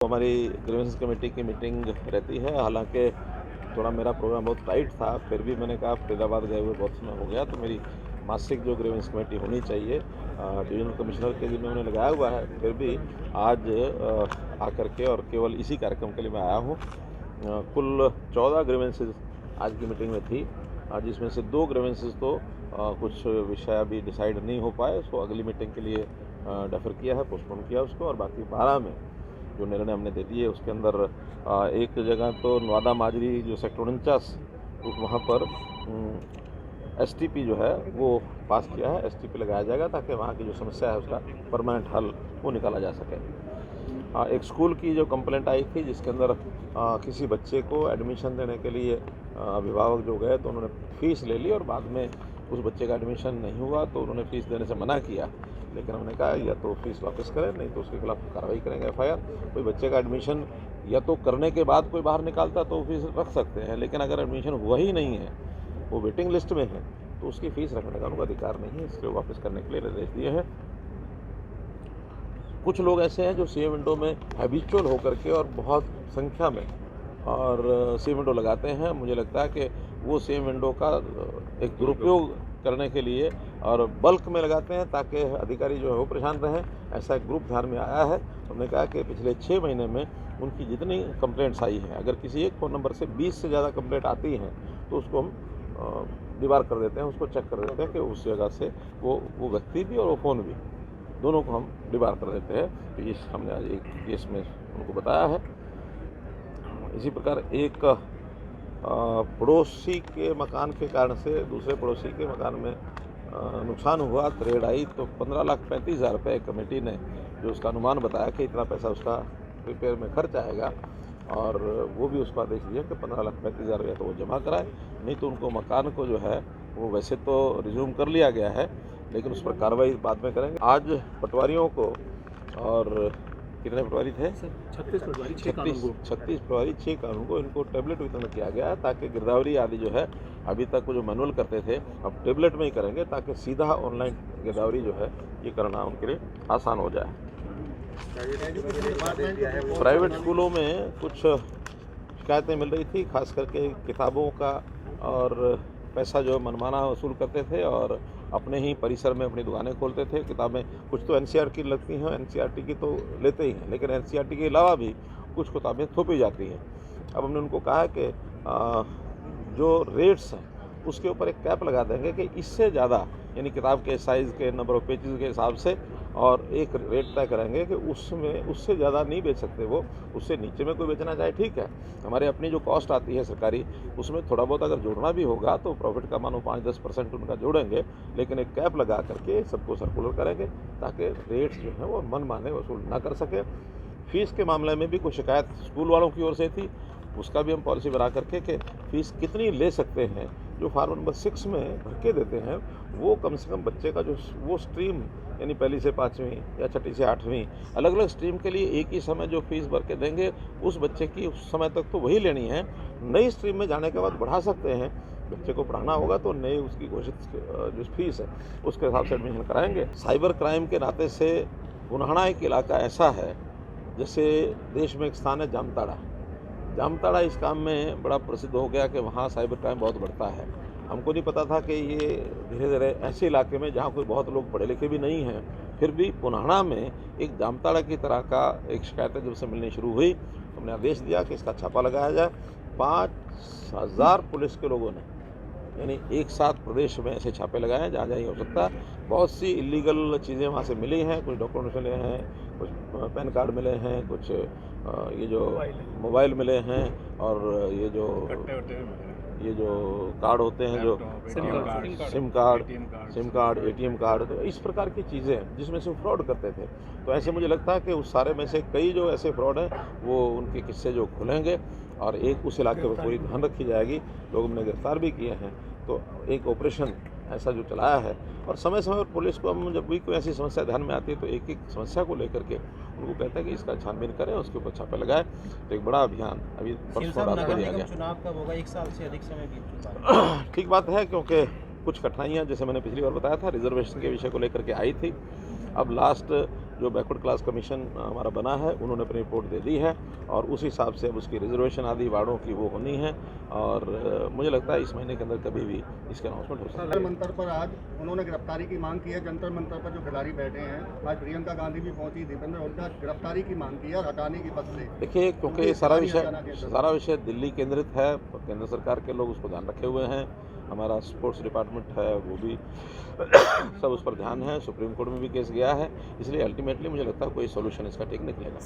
हमारी grievance committee की meeting रहती है। हालांकि थोड़ा मेरा प्रोग्राम बहुत टाइट था, फिर भी मैंने कहा फरीदाबाद गए हुए बहुत समय हो गया, तो मेरी मासिक जो ग्रीवेंस कमेटी होनी चाहिए डिवीजनल कमिश्नर के जिम्मे उन्होंने लगाया हुआ है, फिर भी आज आकर के और केवल इसी कार्यक्रम के लिए मैं आया हूँ। कुल 14 ग्रीवेंसेज आज की मीटिंग में थी, जिसमें से 2 ग्रीवेंसेज तो कुछ विषय अभी डिसाइड नहीं हो पाए, उसको अगली मीटिंग के लिए डेफर किया है, पोस्टपोन किया उसको, और बाकी 12 में जो निर्णय हमने दे दिए उसके अंदर एक जगह तो नवादा माजरी जो सेक्टर 49 वहाँ पर एसटीपी जो है वो पास किया है, एसटीपी लगाया जाएगा ताकि वहाँ की जो समस्या है उसका परमानेंट हल वो निकाला जा सके। एक स्कूल की जो कंप्लेंट आई थी जिसके अंदर किसी बच्चे को एडमिशन देने के लिए अभिभावक जो गए तो उन्होंने फ़ीस ले ली और बाद में उस बच्चे का एडमिशन नहीं हुआ तो उन्होंने फ़ीस देने से मना किया, लेकिन हमने कहा या तो फीस वापस करें, नहीं तो उसके खिलाफ कार्रवाई करेंगे एफआईआर। कोई बच्चे का एडमिशन या तो करने के बाद कोई बाहर निकालता तो फीस रख सकते हैं, लेकिन अगर एडमिशन हुआ ही नहीं है, वो वेटिंग लिस्ट में है, तो उसकी फ़ीस रखने का उनका अधिकार नहीं है, इसलिए वापस करने के लिए निर्देश दिए हैं। कुछ लोग ऐसे हैं जो सीएम विंडो में हैबिचुअल होकर के और बहुत संख्या में और सीएम विंडो लगाते हैं। मुझे लगता है कि वो सीएम विंडो का एक दुरुपयोग करने के लिए और बल्क में लगाते हैं ताकि अधिकारी जो है वो परेशान रहें। ऐसा एक ग्रुप ध्यान में आया है। हमने कहा कि पिछले 6 महीने में उनकी जितनी कंप्लेंट्स आई हैं, अगर किसी एक फ़ोन नंबर से 20 से ज़्यादा कंप्लेंट आती हैं तो उसको हम डिबार कर देते हैं, उसको चेक कर देते हैं कि उस जगह से वो व्यक्ति भी और वो फ़ोन भी दोनों को हम डिबार कर देते हैं। तो ये हमने आज एक केस में उनको बताया है। इसी प्रकार एक पड़ोसी के मकान के कारण से दूसरे पड़ोसी के मकान में नुकसान हुआ, रेड आई, तो 15,35,000 रुपये कमेटी ने जो उसका अनुमान बताया कि इतना पैसा उसका रिपेयर में खर्च आएगा, और वो भी उसको आदेश दिया कि 15,35,000 रुपया तो वो जमा कराए, नहीं तो उनको मकान को जो है वो वैसे तो रिज्यूम कर लिया गया है लेकिन उस पर कार्रवाई बाद में करेंगे। आज पटवारियों को, और कितने पटवारी थे? 36 पटवारी, 36 पटवारी, 6 कानून को इनको टैबलेट वितरण किया गया है ताकि गिरदावरी आदि जो है अभी तक वो जो मैनुअल करते थे अब टैबलेट में ही करेंगे ताकि सीधा ऑनलाइन गिरदावरी जो है ये करना उनके लिए आसान हो जाए। प्राइवेट स्कूलों में कुछ शिकायतें मिल रही थी, खास करके किताबों का, और पैसा जो मनमाना वसूल करते थे और अपने ही परिसर में अपनी दुकानें खोलते थे। किताबें कुछ तो एनसीईआरटी की लगती हैं, एनसीईआरटी की तो लेते ही हैं, लेकिन एनसीईआरटी के अलावा भी कुछ किताबें थोपी जाती हैं। अब हमने उनको कहा कि जो रेट्स हैं उसके ऊपर एक कैप लगा देंगे कि इससे ज़्यादा, यानी किताब के साइज़ के, नंबर ऑफ पेजेस के हिसाब से, और एक रेट तय करेंगे कि उसमें उससे ज़्यादा नहीं बेच सकते वो, उससे नीचे में कोई बेचना चाहे ठीक है। हमारे अपनी जो कॉस्ट आती है सरकारी, उसमें थोड़ा बहुत अगर जोड़ना भी होगा तो प्रॉफिट का मानो 5-10% उनका जोड़ेंगे, लेकिन एक कैप लगा करके सबको सर्कुलर करेंगे ताकि रेट्स जो हैं वो मन माने वसूल ना कर सके। फ़ीस के मामले में भी कुछ शिकायत स्कूल वालों की ओर से थी, उसका भी हम पॉलिसी बना करके कि फ़ीस कितनी ले सकते हैं। जो फार्म नंबर 6 में भर के देते हैं वो कम से कम बच्चे का जो वो स्ट्रीम, यानी पहली से 5वीं या छठी से 8वीं, अलग अलग स्ट्रीम के लिए एक ही समय जो फीस भर के देंगे उस बच्चे की उस समय तक तो वही लेनी है। नई स्ट्रीम में जाने के बाद बढ़ा सकते हैं, बच्चे को पढ़ाना होगा तो नई उसकी घोषित जो फीस है उसके हिसाब से एडमिशन कराएंगे। साइबर क्राइम के नाते से गुनाहना एक इलाका ऐसा है, जैसे देश में एक स्थान है जामताड़ा। जामताड़ा इस काम में बड़ा प्रसिद्ध हो गया कि वहाँ साइबर क्राइम बहुत बढ़ता है। हमको नहीं पता था कि ये धीरे धीरे ऐसे इलाके में जहाँ कोई बहुत लोग पढ़े लिखे भी नहीं हैं, फिर भी पुनाहड़ा में एक जामताड़ा की तरह का एक शिकायतें जब से मिलनी शुरू हुई, हमने आदेश दिया कि इसका छापा लगाया जाए। 5,000 पुलिस के लोगों ने, यानी एक साथ प्रदेश में ऐसे छापे लगाए हैं जहाँ जहाँ हो सकता है। बहुत सी इलीगल चीज़ें वहाँ से मिली हैं, कुछ डॉक्यूमेंट्स मिले हैं, कुछ पैन कार्ड मिले हैं, कुछ ये जो मोबाइल मिले हैं, और ये जो कार्ड होते हैं जो सिम कार्ड, एटीएम कार्ड, तो इस प्रकार की चीज़ें जिसमें से फ्रॉड करते थे। तो ऐसे मुझे लगता है कि उस सारे में से कई जो ऐसे फ्रॉड हैं वो उनके किस्से जो खुलेंगे और एक उस इलाके पर पूरी ध्यान रखी जाएगी। लोग हमने गिरफ्तार भी किए हैं, तो एक ऑपरेशन ऐसा जो चलाया है, और समय समय पर पुलिस को हम जब भी कोई ऐसी समस्या ध्यान में आती है तो एक एक समस्या को लेकर के उनको कहते हैं कि इसका छानबीन करें, उसके ऊपर छापे लगाएं। तो एक बड़ा अभियान अभी परसों रात को दिया गया। चुनाव कब होगा? 1 साल से अधिक समय बीत चुका है। ठीक बात है, क्योंकि कुछ कठिनाइयाँ जैसे मैंने पिछली बार बताया था रिजर्वेशन के विषय को लेकर के आई थी। अब लास्ट जो बैकवर्ड क्लास कमीशन हमारा बना है उन्होंने अपनी रिपोर्ट दे दी है और उस हिसाब से अब उसकी रिजर्वेशन आदि वार्डों की वो होनी है और मुझे लगता है इस महीने के अंदर कभी भी इसके अनाउंसमेंट हो सकता है। जंतर मंतर पर आज उन्होंने गिरफ्तारी की मांग की है। जंतर मंतर पर जो खिलाड़ी बैठे हैं, आज प्रियंका गांधी भी पहुंची, दीपेंद्र हुड्डा, गिरफ्तारी की मांग की है और हटाने की पद से। देखिए, क्योंकि ये सारा विषय दिल्ली केंद्रित है, केंद्र सरकार के लोग उसको ध्यान रखे हुए हैं, हमारा स्पोर्ट्स डिपार्टमेंट है वो भी सब उस पर ध्यान है, सुप्रीम कोर्ट में भी केस गया है, इसलिए अल्टीमेटली मुझे लगता है कोई सोल्यूशन इसका ठीक निकलेगा।